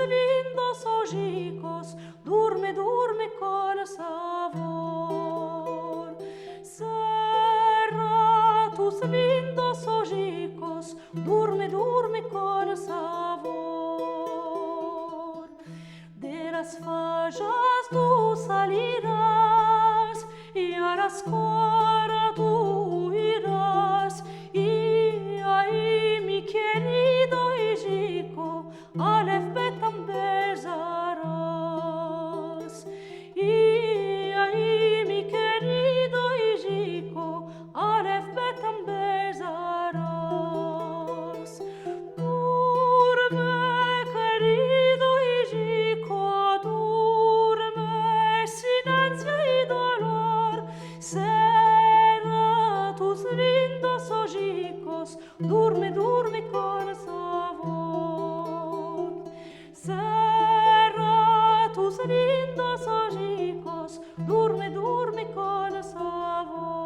Lindos ojicos, durme, durme con sabor. Cierra tus lindos ojicos, durme, durme con sabor. De las fallas tú salirás y harás coro tú irás. Y ahí mi querido hijico, Aleph betam besarás. Y ahí mi querido hijico, Aleph betam besarás. Durme, querido hijico, durme, sin ansia y dolor. Cierra tus lindos ojicos, durme, durme con sabor. Cierra tus lindos ojicos, durme, durme con sabor.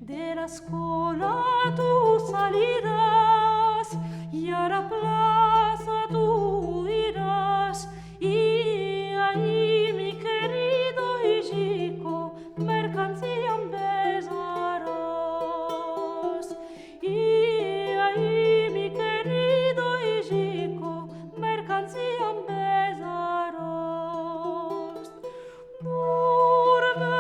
De la escuela tú salirás y a la plaza tú irás. Y ahí mi querido hijico, mercancía besarás. Y ahí mi querido hijico, mercancía besarás. Durme,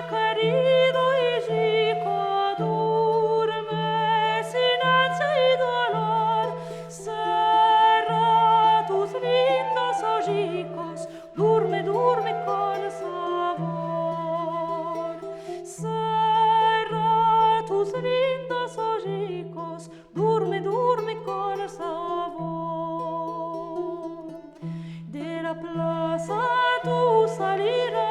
querido hijico, durme, sin ansia y dolor. Cierra tus lindos ojicos, durme, durme con sabor. Cierra tus lindos ojicos, durme, durme con sabor. De la plaza tú salirás